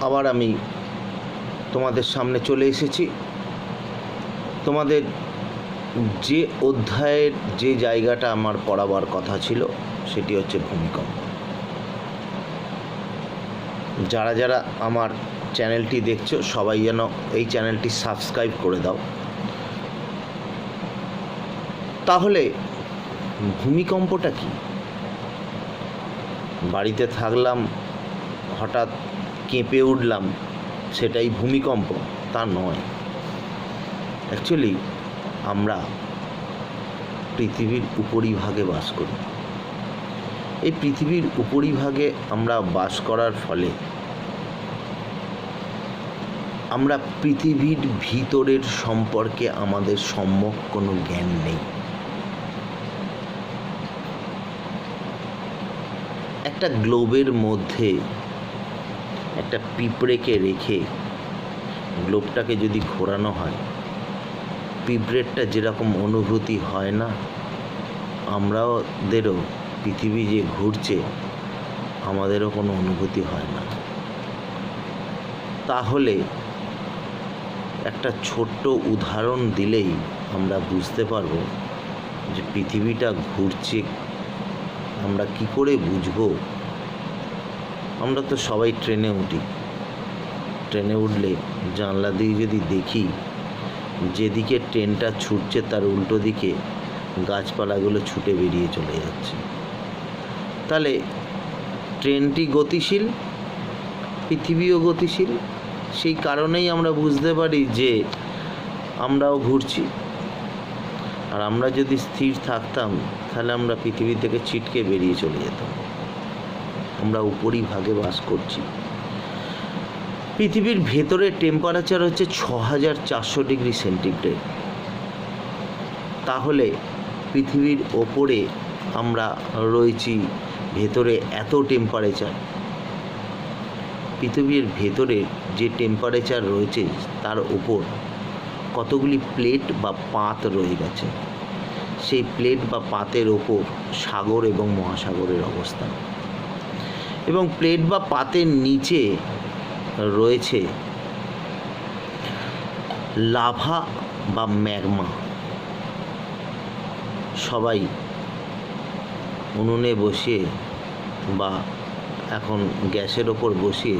আবার আমি তোমাদের সামনে চলে এসেছি। তোমাদের যে অধ্যায়ের যে জায়গাটা আমার পড়াবার কথা ছিল সেটি হচ্ছে ভূমিকম্প। যারা যারা আমার চ্যানেলটি দেখছো সবাই যেন এই চ্যানেলটি সাবস্ক্রাইব করে দাও। তাহলে ভূমিকম্পটা কি? বাড়িতে থাকলাম, হঠাৎ কেঁপে উঠলাম, সেটাই ভূমিকম্প? তা নয়। অ্যাকচুয়ালি আমরা পৃথিবীর উপরিভাগে বাস করি। এই পৃথিবীর উপরিভাগে আমরা বাস করার ফলে আমরা পৃথিবীর ভিতরের সম্পর্কে আমাদের সম্যক কোনো জ্ঞান নেই। একটা গ্লোবের মধ্যে একটা পিঁপড়েকে রেখে গ্লোবটাকে যদি ঘোরানো হয়, পিঁপড়েরটা যেরকম অনুভূতি হয় না, আমাদেরও পৃথিবী যে ঘুরছে আমাদেরও কোনো অনুভূতি হয় না। তাহলে একটা ছোট্ট উদাহরণ দিলেই আমরা বুঝতে পারবো যে পৃথিবীটা ঘুরছে আমরা কি করে বুঝবো? আমরা তো সবাই ট্রেনে উঠি। ট্রেনে উঠলে জানলা দিয়ে যদি দেখি যেদিকে ট্রেনটা ছুটছে তার উল্টো দিকে গাছপালাগুলো ছুটে বেরিয়ে চলে যাচ্ছে। তাহলে ট্রেনটি গতিশীল, পৃথিবীও গতিশীল। সেই কারণেই আমরা বুঝতে পারি যে আমরাও ঘুরছি। আর আমরা যদি স্থির থাকতাম তাহলে আমরা পৃথিবী থেকে ছিটকে বেরিয়ে চলে যেতাম। আমরা উপরিভাগে বাস করছি। পৃথিবীর ভেতরে টেম্পারেচার হচ্ছে 6400 ডিগ্রি সেন্টিগ্রেড। তাহলে পৃথিবীর ওপরে আমরা রয়েছি, ভেতরে এত টেম্পারেচার। পৃথিবীর ভেতরে যে টেম্পারেচার রয়েছে তার ওপর কতগুলি প্লেট বা পাত রয়ে গেছে। সেই প্লেট বা পাতের ওপর সাগর এবং মহাসাগরের অবস্থান, এবং প্লেট বা পাতের নিচে রয়েছে লাভা বা ম্যাগমা। সবাই উনুনে বসিয়ে বা এখন গ্যাসের ওপর বসিয়ে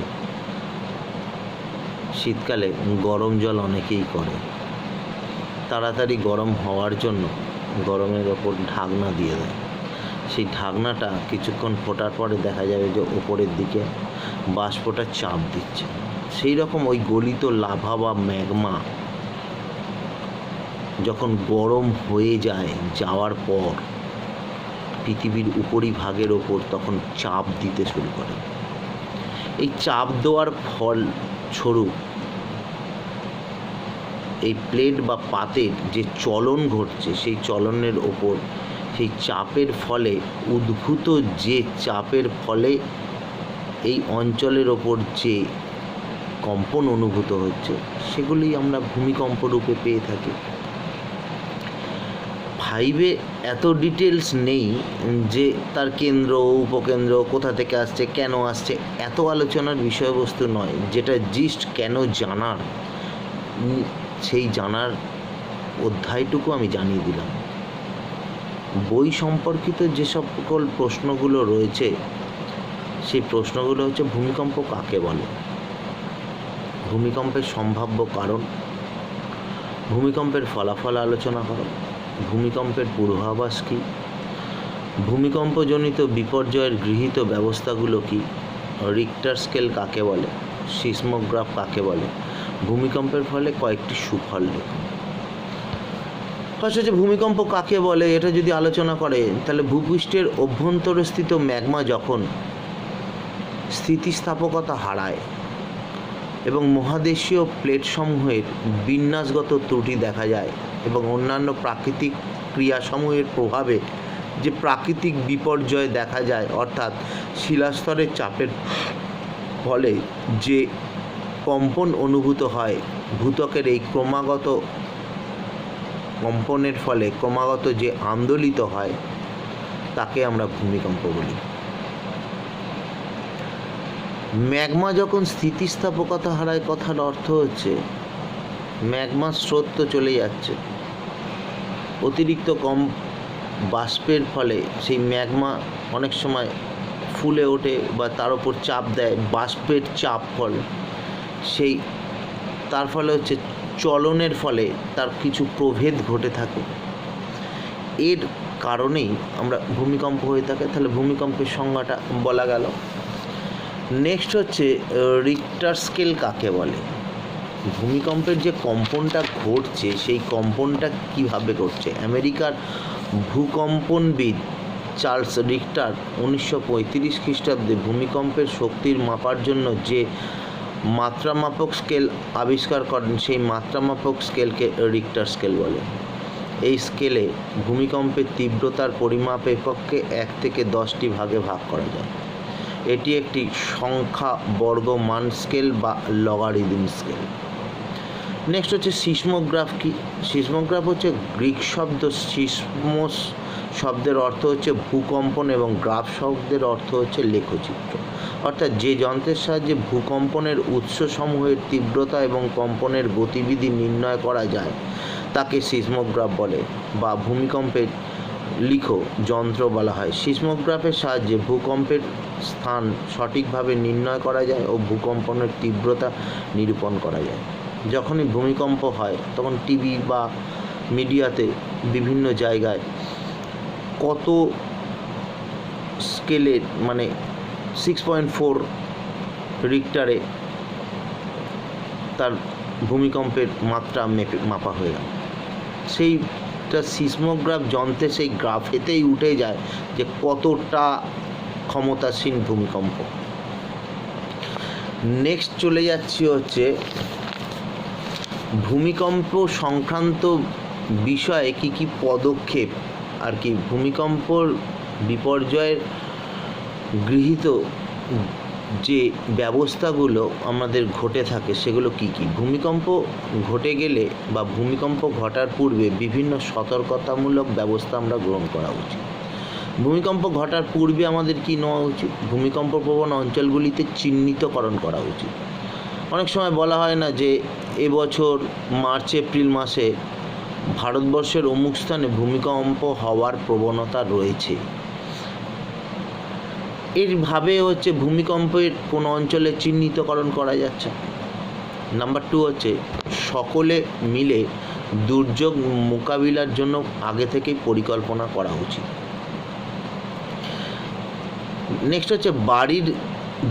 শীতকালে গরম জল অনেকেই করে। তাড়াতাড়ি গরম হওয়ার জন্য গরমের ওপর ঢাকনা দিয়ে দেয়। সেই ঢাকনাটা কিছুক্ষণ ফোটার পরে দেখা যাবে যে ওপরের দিকে বাষ্পটা চাপ দিচ্ছে। সেই রকম ওই গলিত লাভা বা ম্যাগমা যখন গরম হয়ে যাওয়ার পর পৃথিবীর উপরিভাগের ওপর তখন চাপ দিতে শুরু করে। এই চাপ দেওয়ার ফলস্বরূপ এই প্লেট বা পাতের যে চলন ঘটছে, সেই চলনের ওপর সেই চাপের ফলে উদ্ভূত যে চাপের ফলে এই অঞ্চলের ওপর যে কম্পন অনুভূত হচ্ছে সেগুলি আমরা ভূমিকম্প রূপে পেয়ে থাকি। ফাইভে এত ডিটেলস নেই যে তার কেন্দ্র উপকেন্দ্র কোথা থেকে আসছে, কেন আসছে, এত আলোচনার বিষয়বস্তু নয়। যেটা জিস্ট কেন জানার, সেই জানার অধ্যায়টুকু আমি জানিয়ে দিলাম। বই সম্পর্কিত যে সকল প্রশ্নগুলো রয়েছে সেই প্রশ্নগুলো হচ্ছে ভূমিকম্প কাকে বলে, ভূমিকম্পের সম্ভাব্য কারণ, ভূমিকম্পের ফলাফল আলোচনা করো, ভূমিকম্পের পূর্বাভাস কী, ভূমিকম্পজনিত বিপর্যয়ের গৃহীত ব্যবস্থাগুলো কী, রিক্টার স্কেল কাকে বলে, সিসমোগ্রাফ কাকে বলে, ভূমিকম্পের ফলে কয়েকটি সুফল লেখো। ফার্স্ট হচ্ছে ভূমিকম্প কাকে বলে। এটা যদি আলোচনা করে তাহলে ভূপৃষ্ঠের অভ্যন্তরস্থিত ম্যাগমা যখন স্থিতিস্থাপকতা হারায় এবং মহাদেশীয় প্লেটসমূহের বিন্যাসগত ত্রুটি দেখা যায় এবং অন্যান্য প্রাকৃতিক ক্রিয়াসমূহের প্রভাবে যে প্রাকৃতিক বিপর্যয় দেখা যায়, অর্থাৎ শিলাস্তরের চাপের ফলে যে কম্পন অনুভূত হয়, ভূত্বকের এই ক্রমাগত কম্পনের ফলে ক্রমাগত যে আন্দোলিত হয় তাকে আমরা ভূমিকম্প বলি। ম্যাগমা যখন স্থিতিস্থাপকতা হারায়, কথার অর্থ হচ্ছে ম্যাগমার স্রোত তো চলে যাচ্ছে, অতিরিক্ত কম বাষ্পের ফলে সেই ম্যাগমা অনেক সময় ফুলে ওঠে বা তার ওপর চাপ দেয়, বাষ্পের চাপ ফলে সেই তার ফলে হচ্ছে চলনের ফলে তার কিছু প্রভেদ ঘটে থাকে, এর কারণেই আমরা ভূমিকম্প হয়ে থাকে। তাহলে ভূমিকম্পের সংজ্ঞাটা বলা গেল। নেক্সট হচ্ছে রিক্টার স্কেল কাকে বলে। ভূমিকম্পের যে কম্পনটা ঘটছে সেই কম্পনটা কিভাবে ঘটছে। আমেরিকার ভূকম্পনবিদ চার্লস রিক্টার 1935 খ্রিস্টাব্দে ভূমিকম্পের শক্তির মাপার জন্য যে মাত্রামাপক স্কেল আবিষ্কার করেন সেই মাত্রামাপক স্কেলকে রিক্টার স্কেল বলে। এই স্কেলে ভূমিকম্পের তীব্রতার পরিমাপের পক্ষে 1 থেকে 10টি ভাগে ভাগ করা যায়। এটি একটি সংখ্যা বর্গ মান স্কেল বা লগারিদম স্কেল। নেক্সট হচ্ছে সিসমোগ্রাফ কি। সিসমোগ্রাফ হচ্ছে গ্রিক শব্দ সিসমোস শব্দের অর্থ হচ্ছে ভূকম্পন এবং গ্রাফ শব্দের অর্থ হচ্ছে লেখচিত্র। অর্থাৎ যে যন্ত্রের সাহায্যে ভূকম্পনের উৎসসমূহের তীব্রতা এবং কম্পনের গতিবিধি নির্ণয় করা যায় তাকে সিসমোগ্রাফ বলে বা ভূমিকম্পের লিখো যন্ত্র বলা হয়। সিসমোগ্রাফের সাহায্যে ভূকম্পের স্থান সঠিকভাবে নির্ণয় করা যায় ও ভূকম্পনের তীব্রতা নিরূপণ করা যায়। যখনই ভূমিকম্প হয় তখন টিভি বা মিডিয়াতে বিভিন্ন জায়গায় কত স্কেলের মানে 6.4 রিক্টারে তার ভূমিকম্পের মাত্রা মাপা হয়ে গেল। সেইটা সিসমোগ্রাফ যন্ত্রে সেই গ্রাফেতেই উঠে যায় যে কতটা ক্ষমতাসীন ভূমিকম্প। নেক্সট চলে যাচ্ছি হচ্ছে ভূমিকম্প সংক্রান্ত বিষয়ে কি কি পদক্ষেপ আর কি ভূমিকম্পর বিপর্যয়ের গৃহীত যে ব্যবস্থাগুলো আমাদের ঘটে থাকে সেগুলো কি কি। ভূমিকম্প ঘটে গেলে বা ভূমিকম্প ঘটার পূর্বে বিভিন্ন সতর্কতামূলক ব্যবস্থা আমরা গ্রহণ করা উচিত। ভূমিকম্প ঘটার পূর্বে আমাদের কি নেওয়া উচিত। ভূমিকম্প প্রবণ অঞ্চলগুলিতে চিহ্নিতকরণ করা উচিত। অনেক সময় বলা হয় না যে এবছর মার্চ এপ্রিল মাসে ভারতবর্ষের অমুক স্থানে ভূমিকম্প হওয়ার প্রবণতা রয়েছে। এইভাবে হচ্ছে ভূমিকম্পের কোন অঞ্চলে চিহ্নিতকরণ করা যাচ্ছে। নাম্বার 2 হচ্ছে সকলে মিলে দুর্যোগ মোকাবিলার জন্য আগে থেকেই পরিকল্পনা করা উচিত। নেক্সট হচ্ছে বাড়ির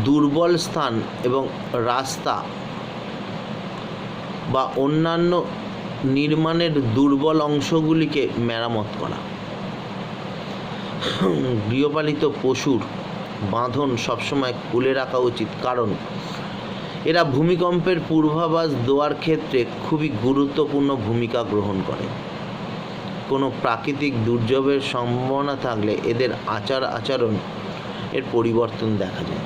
দুর্বল স্থান এবং রাস্তা বা অন্যান্য নির্মাণের দুর্বল অংশগুলিকে মেরামত করা। গৃহপালিত পশুর বাঁধন সবসময় খুলে রাখা উচিত, কারণ এরা ভূমিকম্পের পূর্বাভাস দেওয়ার ক্ষেত্রে খুবই গুরুত্বপূর্ণ ভূমিকা গ্রহণ করে। কোনো প্রাকৃতিক দুর্যোগের সম্ভাবনা থাকলে এদের আচরণ এর পরিবর্তন দেখা যায়।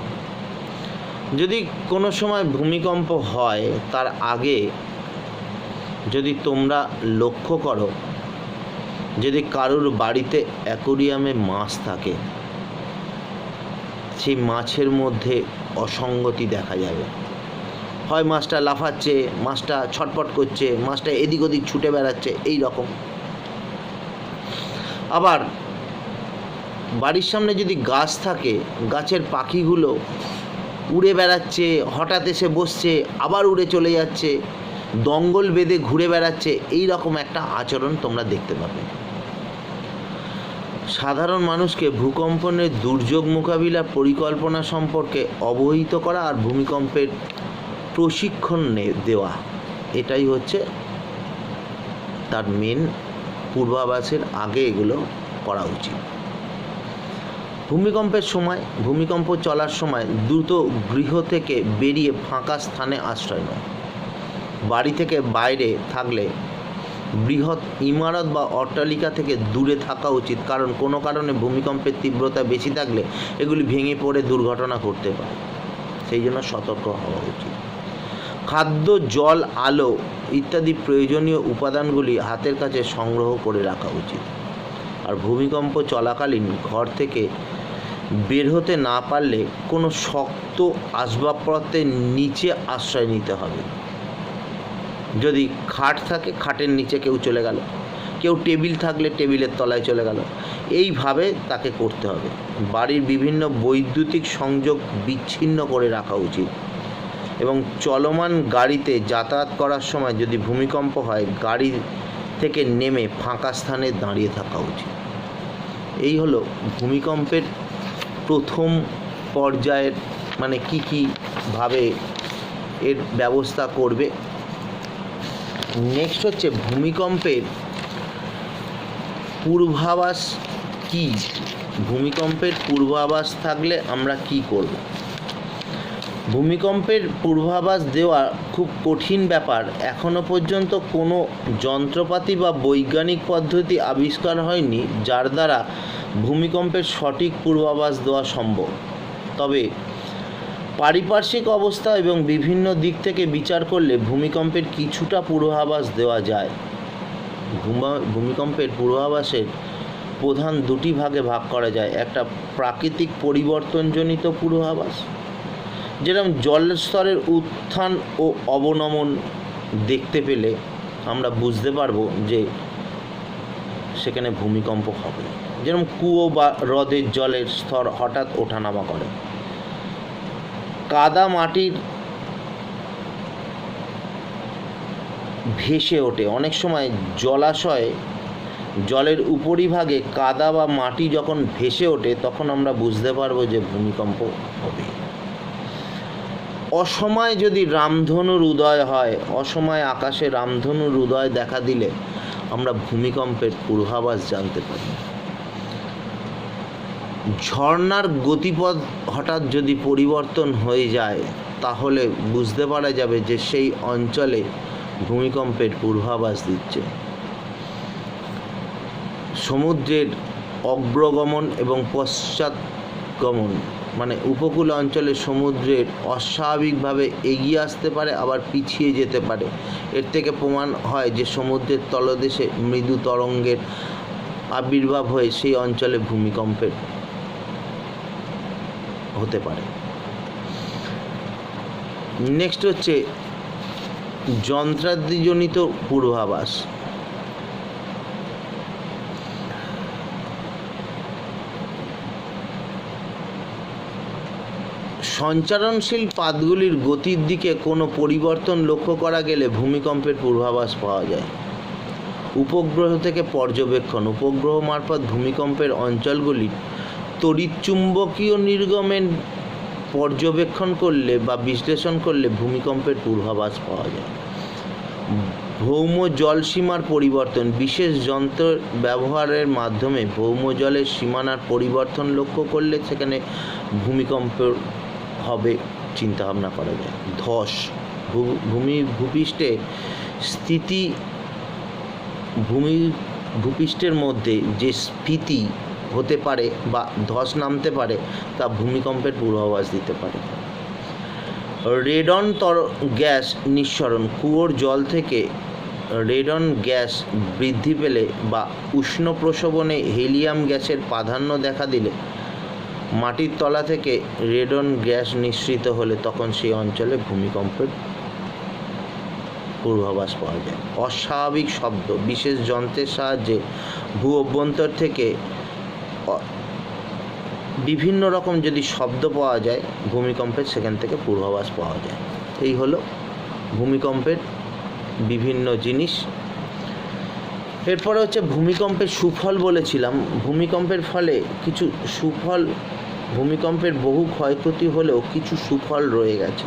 যদি কোনো সময় ভূমিকম্প হয় তার আগে যদি তোমরা লক্ষ্য করো, যদি কারোর বাড়িতে অ্যাকোরিয়ামে মাছ থাকে সেই মাছের মধ্যে অসঙ্গতি দেখা যাবে। হয় মাছটা লাফাচ্ছে, মাছটা ছটপট করছে, মাছটা এদিক ওদিক ছুটে বেড়াচ্ছে, এই রকম। আবার বাড়ির সামনে যদি গাছ থাকে, গাছের পাখিগুলো উড়ে বেড়াচ্ছে, হঠাৎ এসে বসছে, আবার উড়ে চলে যাচ্ছে, দঙ্গল বেঁধে ঘুরে বেড়াচ্ছে, এই রকম একটা আচরণ তোমরা দেখতে পাবে। সাধারণ মানুষকে ভূকম্পনের দুর্যোগ মোকাবিলা পরিকল্পনা সম্পর্কে অবহিত করা আর ভূমিকম্পের প্রশিক্ষণ দেওয়া, এটাই হচ্ছে তার মেন পূর্বাভাসের আগে এগুলো করা উচিত। ভূমিকম্পের সময়, ভূমিকম্প চলার সময় দ্রুত গৃহ থেকে বেরিয়ে ফাঁকা স্থানে আশ্রয় নেয়। বাড়ি থেকে বাইরে থাকলে বৃহৎ ইমারত বা অট্টালিকা থেকে দূরে থাকা উচিত, কারণ কোনো কারণে ভূমিকম্পের তীব্রতা বেশি থাকলে এগুলি ভেঙে পড়ে দুর্ঘটনা ঘটতে পারে, সেই জন্য সতর্ক হওয়া উচিত। খাদ্য, জল, আলো ইত্যাদি প্রয়োজনীয় উপাদানগুলি হাতের কাছে সংগ্রহ করে রাখা উচিত। আর ভূমিকম্প চলাকালীন ঘর থেকে বের হতে না পারলে কোনো শক্ত আসবাবপত্রের নিচে আশ্রয় নিতে হবে। যদি খাট থাকে খাটের নিচে কেউ চলে গেল, কেউ টেবিল থাকলে টেবিলের তলায় চলে গেল, এইভাবে তাকে করতে হবে। বাড়ির বিভিন্ন বৈদ্যুতিক সংযোগ বিচ্ছিন্ন করে রাখা উচিত এবং চলমান গাড়িতে যাতায়াত করার সময় যদি ভূমিকম্প হয় গাড়ি থেকে নেমে ফাঁকা স্থানে দাঁড়িয়ে থাকা উচিত। এই হলো ভূমিকম্পের প্রথম পর্যায়ের মানে কীভাবে এর ব্যবস্থা করবে। নেক্সট হচ্ছে ভূমিকম্পের পূর্বাভাস কি। ভূমিকম্পের পূর্বাভাস থাকলে আমরা কি করব? ভূমিকম্পের পূর্বাভাস দেওয়া খুব কঠিন ব্যাপার। এখনো পর্যন্ত কোনো যন্ত্রপাতি বা বৈজ্ঞানিক পদ্ধতি আবিষ্কার হয়নি যার দ্বারা ভূমিকম্পের সঠিক পূর্বাভাস দেওয়া সম্ভব। তবে পারিপার্শ্বিক অবস্থা এবং বিভিন্ন দিক থেকে বিচার করলে ভূমিকম্পের কিছুটা পূর্বাভাস দেওয়া যায়। ভূমিকম্পের পূর্বাভাসের প্রধান দুটি ভাগে ভাগ করা যায়। একটা প্রাকৃতিক পরিবর্তনজনিত পূর্বাভাস, যেরকম জলের স্তরের উত্থান ও অবনমন দেখতে পেলে আমরা বুঝতে পারবো যে সেখানে ভূমিকম্প হবে। যেরকম কুয়ো বা হ্রদের জলের স্তর হঠাৎ ওঠানামা করে, কাদা মাটির ভেসে ওঠে। অনেক সময় জলাশয়ে জলের উপরিভাগে কাদা বা মাটি যখন ভেসে ওঠে তখন আমরা বুঝতে পারবো যে ভূমিকম্প হবে। অসময়ে যদি রামধনুর উদয় হয়, অসময়ে আকাশে রামধনুর উদয় দেখা দিলে আমরা ভূমিকম্পের পূর্বাভাস জানতে পারি। ঝর্ণার গতিপথ হঠাৎ যদি পরিবর্তন হয়ে যায় তাহলে বুঝতে পারা যাবে যে সেই অঞ্চলে ভূমিকম্পের পূর্বাভাস দিচ্ছে। সমুদ্রের অগ্রগমন এবং পশ্চাৎগমন মানে উপকূল অঞ্চলে সমুদ্রের অস্বাভাবিকভাবে এগিয়ে আসতে পারে আবার পিছিয়ে যেতে পারে। এর থেকে প্রমাণ হয় যে সমুদ্রের তলদেশে মৃদু তরঙ্গের আবির্ভাব হয়ে সেই অঞ্চলে ভূমিকম্পের হতে পারে। নেক্সট হচ্ছে যন্ত্রাদিজনিত পূর্বাভাস। সঞ্চারণশীল পাতগুলির গতির দিকে কোনো পরিবর্তন লক্ষ্য করা গেলে ভূমিকম্পের পূর্বাভাস পাওয়া যায়। উপগ্রহ থেকে পর্যবেক্ষণ। উপগ্রহ মারফত ভূমিকম্পের অঞ্চলগুলির তড়িৎচুম্বকীয় নির্গমন পর্যবেক্ষণ করলে বা বিশ্লেষণ করলে ভূমিকম্পের পূর্বাভাস পাওয়া যায়। ভৌম জলসীমার পরিবর্তন। বিশেষ যন্ত্র ব্যবহারের মাধ্যমে ভৌম জলের সীমানার পরিবর্তন লক্ষ্য করলে সেখানে ভূমিকম্প হবে চিন্তাভাবনা করা যায়। ধস। ভূপৃষ্ঠে স্থিতি ভূপৃষ্ঠের মধ্যে যে স্ফীতি হতে পারে বা ধস নামতে পারে তা ভূমিকম্পের পূর্বাভাস দিতে পারে। রেডন গ্যাস নিঃসরণ। কুয়োর জল থেকে রেডন গ্যাস বৃদ্ধি পেলে বা উষ্ণ প্রসবনে হিলিয়াম গ্যাসের প্রাধান্য দেখা দিলে মাটির তলা থেকে রেডন গ্যাস নিঃসৃত হলে তখন সেই অঞ্চলে ভূমিকম্পের পূর্বাভাস পাওয়া যায়। অস্বাভাবিক শব্দ। বিশেষ যন্ত্রের সাহায্যে ভূ অভ্যন্তর থেকে বিভিন্ন রকম যদি শব্দ পাওয়া যায় ভূমিকম্পের সেখান থেকে পূর্বাভাস পাওয়া যায়। এই হলো ভূমিকম্পের বিভিন্ন জিনিস। এরপরে হচ্ছে ভূমিকম্পের সুফল বলেছিলাম। ভূমিকম্পের ফলে কিছু সুফল, ভূমিকম্পের বহু ক্ষয়ক্ষতি হলেও কিছু সুফল রয়ে গেছে।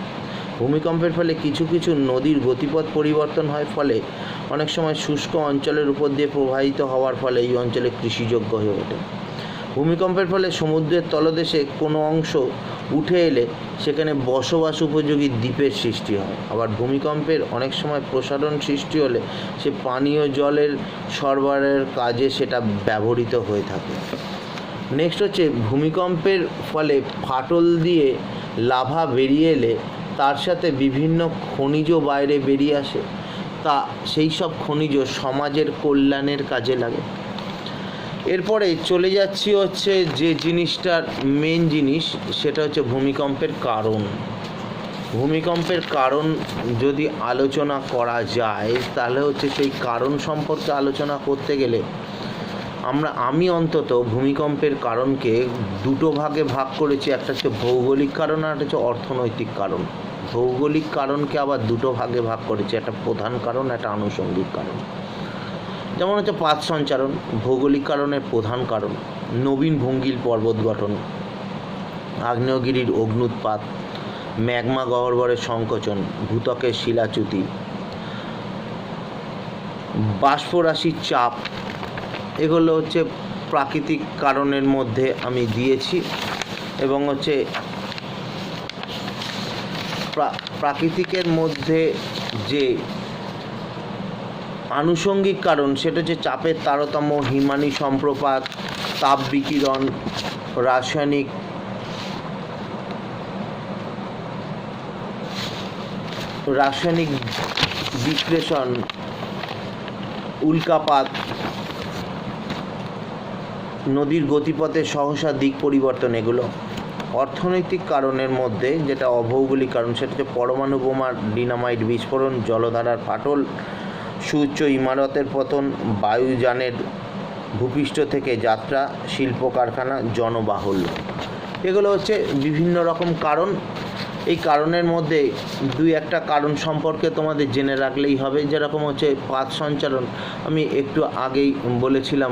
ভূমিকম্পের ফলে কিছু কিছু নদীর গতিপথ পরিবর্তন হয়, ফলে অনেক সময় শুষ্ক অঞ্চলের উপর দিয়ে প্রবাহিত হওয়ার ফলে এই অঞ্চলে কৃষিযোগ্য হয়ে ওঠে। ভূমিকম্পের ফলে সমুদ্রের তলদেশে কোনো অংশ উঠে এলে সেখানে বসবাস উপযোগী দ্বীপের সৃষ্টি হয়। আবার ভূমিকম্পের অনেক সময় প্রসারণ সৃষ্টি হলে সে পানীয় জলের সরবরাহের কাজে সেটা ব্যবহৃত হয়ে থাকে। নেক্সট হচ্ছে ভূমিকম্পের ফলে ফাটল দিয়ে লাভা বেরিয়ে এলে তার সাথে বিভিন্ন খনিজ বাইরে বেরিয়ে আসে, তা সেই সব খনিজ সমাজের কল্যাণের কাজে লাগে। এরপরে চলে যাচ্ছি হচ্ছে যে জিনিসটার মেন জিনিস, সেটা হচ্ছে ভূমিকম্পের কারণ। ভূমিকম্পের কারণ যদি আলোচনা করা যায়, তাহলে হচ্ছে সেই কারণ সম্পর্কে আলোচনা করতে গেলে আমি অন্তত ভূমিকম্পের কারণকে দুটো ভাগে ভাগ করেছি। একটা হচ্ছে ভৌগোলিক কারণ আর একটা হচ্ছে অর্থনৈতিক কারণ। ভৌগোলিক কারণকে আবার দুটো ভাগে ভাগ করেছি, একটা প্রধান কারণ, একটা আনুষঙ্গিক কারণ। যেমন হচ্ছে পাত সঞ্চারণ, ভৌগোলিক কারণের প্রধান কারণ। নবীন ভঙ্গিল পর্বত গঠন, আগ্নেয়গিরির অগ্ন্যুৎপাত, ম্যাগমা গহ্বরের সংকোচন, ভূত্বকের শিলাচ্যুতি, বাষ্পরাশির চাপ, এগুলো হচ্ছে প্রাকৃতিক কারণের মধ্যে আমি দিয়েছি। এবং হচ্ছে প্রাকৃতিকের মধ্যে যে আনুষঙ্গিক কারণ, সেটা হচ্ছে চাপের তারতম্য, হিমানি সম্প্রপাত, তাপ বিকিরণ, রাসায়নিক বিক্রেষণ, উল্কাপাত, নদীর গতিপথের সহসা দিক পরিবর্তন। এগুলো অর্থনৈতিক কারণের মধ্যে যেটা অভৌগোলিক কারণ, সেটা হচ্ছে পরমাণু বোমা, ডিনামাইট বিস্ফোরণ, জলধারার ফাটল, সুউচ্চ ইমারতের পতন, বায়ুযানের ভূপৃষ্ঠ থেকে যাত্রা, শিল্প কারখানা, জনবাহুল্য। এগুলো হচ্ছে বিভিন্ন রকম কারণ। এই কারণের মধ্যে দুই একটা কারণ সম্পর্কে তোমাদের জেনে রাখলেই হবে। যেরকম হচ্ছে পাত সঞ্চারণ, আমি একটু আগেই বলেছিলাম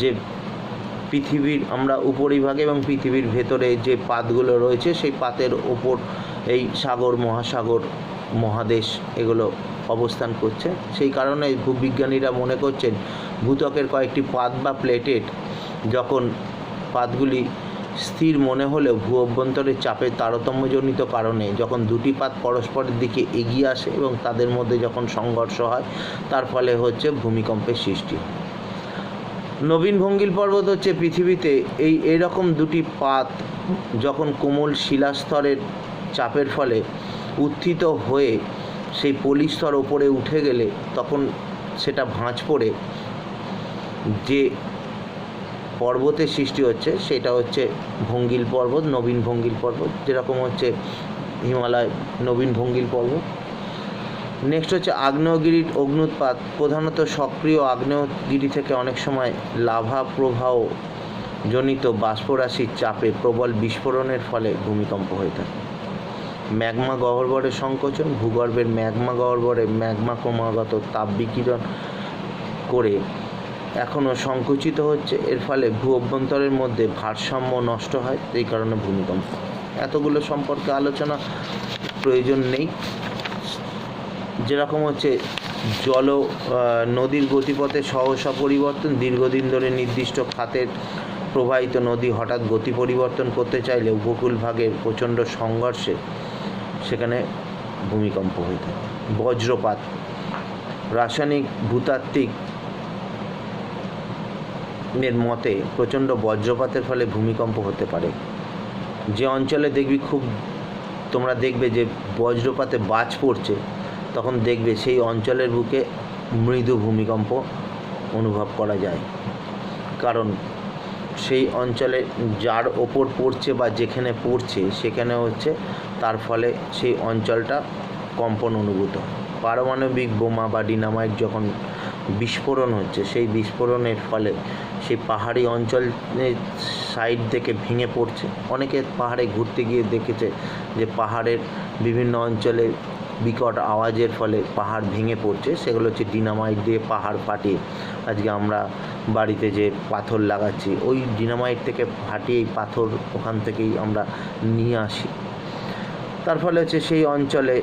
যে পৃথিবীর আমরা উপরিভাগে এবং পৃথিবীর ভেতরে যে পাতগুলো রয়েছে, সেই পাতের ওপর এই সাগর, মহাসাগর, মহাদেশ এগুলো অবস্থান করছে। সেই কারণে ভূবিজ্ঞানীরা মনে করছেন ভূত্বকের কয়েকটি পাত বা প্লেটের যখন পাতগুলি স্থির মনে হলেও ভূ অভ্যন্তরের চাপের তারতম্যজনিত কারণে যখন দুটি পাত পরস্পরের দিকে এগিয়ে আসে এবং তাদের মধ্যে যখন সংঘর্ষ হয়, তার ফলে হচ্ছে ভূমিকম্পের সৃষ্টি। নবীন ভঙ্গিল পর্বত হচ্ছে পৃথিবীতে এইরকম দুটি পাত যখন কোমল শিলাস্তরের চাপের ফলে উত্থিত হয়ে সেই পলিস্তর ওপরে উঠে গেলে তখন সেটা ভাঁজ পড়ে যে পর্বতের সৃষ্টি হচ্ছে, সেটা হচ্ছে ভঙ্গিল পর্বত, নবীন ভঙ্গিল পর্বত। যেরকম হচ্ছে হিমালয় নবীন ভঙ্গিল পর্বত। নেক্সট হচ্ছে আগ্নেয়গিরির অগ্ন্যুৎপাত। প্রধানত সক্রিয় আগ্নেয়গিরি থেকে অনেক সময় লাভা প্রবাহ জনিত বাষ্পরাশির চাপে প্রবল বিস্ফোরণের ফলে ভূমিকম্প হয়ে থাকে। ম্যাগমা গহ্বরের সংকোচন, ভূগর্ভের ম্যাগমা গহ্বরে ম্যাগমা ক্রমাগত তাপ বিকিরণ করে এখনও সংকুচিত হচ্ছে। এর ফলে ভূ অভ্যন্তরের মধ্যে ভারসাম্য নষ্ট হয়, এই কারণে ভূমিকম্প। এতগুলো সম্পর্কে আলোচনা প্রয়োজন নেই। যেরকম হচ্ছে নদীর গতিপথে সহসা পরিবর্তন, দীর্ঘদিন ধরে নির্দিষ্ট খাতের প্রবাহিত নদী হঠাৎ গতি পরিবর্তন করতে চাইলে উপকূল ভাগের প্রচণ্ড সংঘর্ষে সেখানে ভূমিকম্প হয়ে থাকে। বজ্রপাত, রাসায়নিক ভূতাত্ত্বিক এর মতে প্রচণ্ড বজ্রপাতের ফলে ভূমিকম্প হতে পারে। যে অঞ্চলে তোমরা দেখবে যে বজ্রপাতে বাজ পড়ছে, তখন দেখবে সেই অঞ্চলের বুকে মৃদু ভূমিকম্প অনুভব করা যায়। কারণ সেই অঞ্চলে যার ওপর পড়ছে বা যেখানে পড়ছে সেখানে হচ্ছে তার ফলে সেই অঞ্চলটা কম্পন অনুভূত হয়। পারমাণবিক বোমা বা ডিনামাইট যখন বিস্ফোরণ হচ্ছে, সেই বিস্ফোরণের ফলে সেই পাহাড়ি অঞ্চলের সাইড থেকে ভেঙে পড়ছে। অনেকে পাহাড়ে ঘুরতে গিয়ে দেখেছে যে পাহাড়ের বিভিন্ন অঞ্চলে বিকট আওয়াজের ফলে পাহাড় ভেঙে পড়ছে। সেগুলো হচ্ছে ডিনামাইট দিয়ে পাহাড় ফাটিয়ে, আজকে আমরা বাড়িতে যে পাথর লাগাচ্ছি, ওই ডিনামাইট থেকে ফাটিয়েই পাথর ওখান থেকেই আমরা নিয়ে আসি। তার ফলে হচ্ছে সেই অঞ্চলে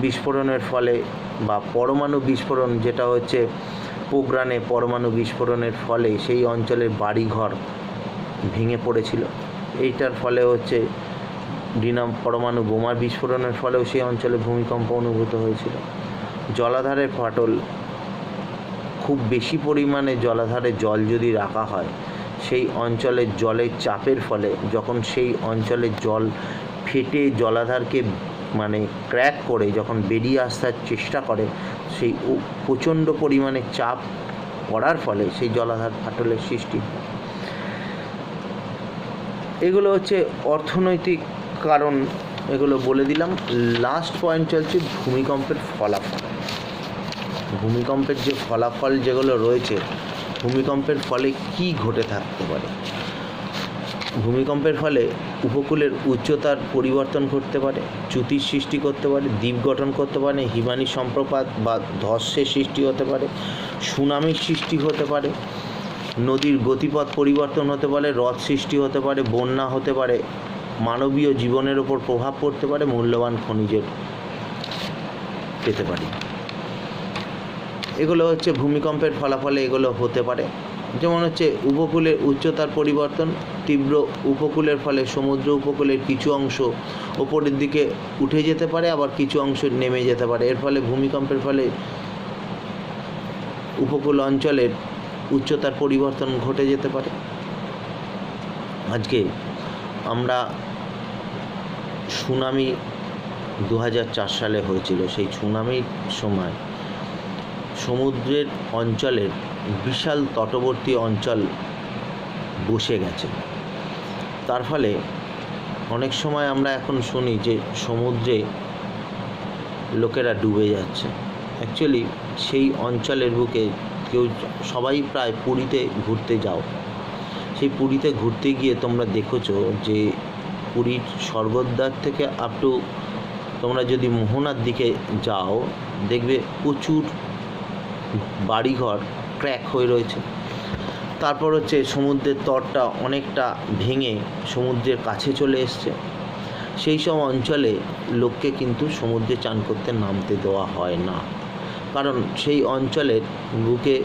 বিস্ফোরণের ফলে বা পরমাণু বিস্ফোরণ, যেটা হচ্ছে পোখরানে পরমাণু বিস্ফোরণের ফলে সেই অঞ্চলের বাড়িঘর ভেঙে পড়েছিল। এইটার ফলে হচ্ছে পরমাণু বোমার বিস্ফোরণের ফলেও সেই অঞ্চলে ভূমিকম্প অনুভূত হয়েছিল। জলাধারের ফাটল, খুব বেশি পরিমাণে জলাধারে জল যদি রাখা হয়, সেই অঞ্চলের জলের চাপের ফলে যখন সেই অঞ্চলের জল ফেটে জলাধারকে ক্র্যাক করে যখন বেরিয়ে আসার চেষ্টা করে, সেই প্রচণ্ড পরিমাণে চাপ পড়ার ফলে সেই জলাধার ফাটলের সৃষ্টি হয়। এগুলো হচ্ছে অর্থনৈতিক কারণ, এগুলো বলে দিলাম। লাস্ট পয়েন্ট চলছে ভূমিকম্পের ফলাফল। ভূমিকম্পের যে ফলাফল যেগুলো রয়েছে, ভূমিকম্পের ফলে কি ঘটে থাকতে পারে। ভূমিকম্পের ফলে উপকূলের উচ্চতার পরিবর্তন ঘটতে পারে, চ্যুতির সৃষ্টি করতে পারে, দ্বীপ গঠন করতে পারে, হিমানি সম্প্রপাত বা ধসের সৃষ্টি হতে পারে, সুনামির সৃষ্টি হতে পারে, নদীর গতিপথ পরিবর্তন হতে পারে, হ্রদ সৃষ্টি হতে পারে, বন্যা হতে পারে, মানবীয় জীবনের ওপর প্রভাব পড়তে পারে, মূল্যবান খনিজের পেতে পারি। এগুলো হচ্ছে ভূমিকম্পের ফলাফলে এগুলো হতে পারে। যেমন হচ্ছে উপকূলের উচ্চতার পরিবর্তন, তীব্র উপকূলের ফলে সমুদ্র উপকূলের কিছু অংশ ওপরের দিকে উঠে যেতে পারে, আবার কিছু অংশ নেমে যেতে পারে। এর ফলে ভূমিকম্পের ফলে উপকূল অঞ্চলের উচ্চতার পরিবর্তন ঘটে যেতে পারে। আজকে আমরা সুনামি 2004 সালে হয়েছিল, সেই সুনামির সময় সমুদ্রের অঞ্চলের বিশাল তটবর্তী অঞ্চল বসে গেছে। তার ফলে অনেক সময় আমরা এখন শুনি যে সমুদ্রে লোকেরা ডুবে যাচ্ছে। অ্যাকচুয়ালি সেই অঞ্চলের বুকে সবাই প্রায় পুরীতে ঘুরতে যাও। সেই পুরীতে ঘুরতে গিয়ে তোমরা দেখেছো যে পুরীর স্বর্গদ্বার থেকে আপ টু তোমরা যদি মোহনার দিকে যাও, দেখবে প্রচুর বাড়িঘর ক্র্যাক হয়ে রয়েছে। তারপর হচ্ছে সমুদ্রের তটটা অনেকটা ভেঙে সমুদ্রের কাছে চলে এসছে। সেই সব অঞ্চলে লোককে কিন্তু সমুদ্রে চান করতে নামতে দেওয়া হয় না, কারণ সেই অঞ্চলের বুকে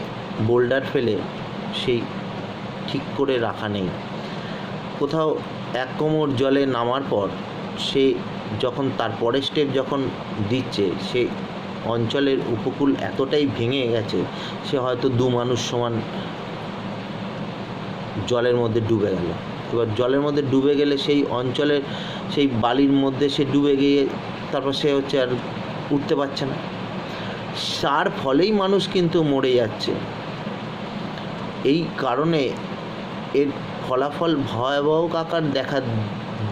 বোল্ডার ফেলে সেই ঠিক করে রাখা নেই। কোথাও 1 কোমর জলে নামার পর সে যখন তার পরের স্টেপ যখন দিচ্ছে, সে অঞ্চলের উপকূল এতটাই ভেঙে গেছে, সে হয়তো 2 মানুষ সমান জলের মধ্যে ডুবে গেল। এবার জলের মধ্যে ডুবে গেলে সেই অঞ্চলের সেই বালির মধ্যে সে ডুবে গিয়ে তারপর সে হচ্ছে আর উঠতে পারছে না। তার ফলেই মানুষ কিন্তু মরে যাচ্ছে। এই কারণে এর ফলাফল ভয়াবহ আকার দেখা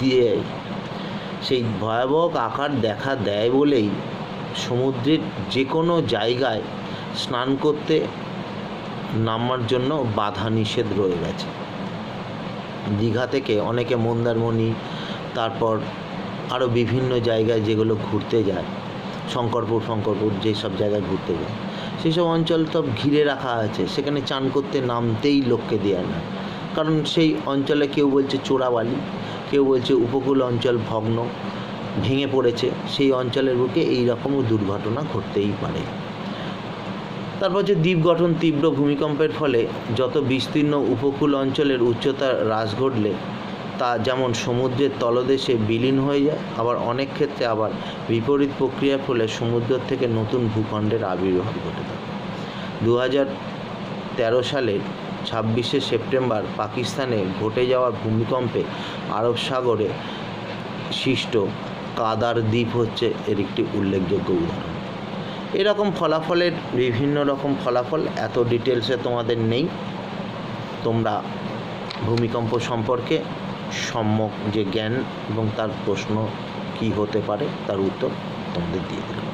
দিয়ে, সেই ভয়াবহ আকার দেখা দেয় বলেই সমুদ্রের যে কোনো জায়গায় স্নান করতে নামার জন্য বাধা নিষেধ রয়ে গেছে। দীঘা থেকে অনেকে মন্দারমণি, তারপর আরও বিভিন্ন জায়গায় যেগুলো ঘুরতে যায়, শঙ্করপুর যেসব জায়গায় ঘুরতে যায়, সেসব অঞ্চল তো ঘিরে রাখা আছে। সেখানে চান করতে নামতেই লোককে দেয় না, কারণ সেই অঞ্চলে কেউ বলছে চোরাবালি, কেউ বলছে উপকূল অঞ্চল ভগ্ন ভেঙে পড়েছে। সেই অঞ্চলের বুকে এই রকমও দুর্ঘটনা ঘটতেই পারে। তারপর যে দ্বীপ গঠন, তীব্র ভূমিকম্পের ফলে যত বিস্তীর্ণ উপকূল অঞ্চলের উচ্চতা হ্রাস ঘটলে তা যেমন সমুদ্রের তলদেশে বিলীন হয়ে যায়, আবার অনেক ক্ষেত্রে আবার বিপরীত প্রক্রিয়ার ফলে সমুদ্র থেকে নতুন ভূখণ্ডের আবির্ভাব ঘটে থাকে। 2013 সালের 26শে সেপ্টেম্বর পাকিস্তানে ঘটে যাওয়া ভূমিকম্পে আরব সাগরে সৃষ্ট কাদার দ্বীপ হচ্ছে এর একটি উল্লেখযোগ্য উদাহরণ। এরকম ফলাফলের বিভিন্ন রকম ফলাফল এত ডিটেলসে তোমাদের নেই। তোমরা ভূমিকম্প সম্পর্কে সম্যক যে জ্ঞান এবং তার প্রশ্ন কি হতে পারে তার উত্তর তোমাদের দিয়ে দিলাম।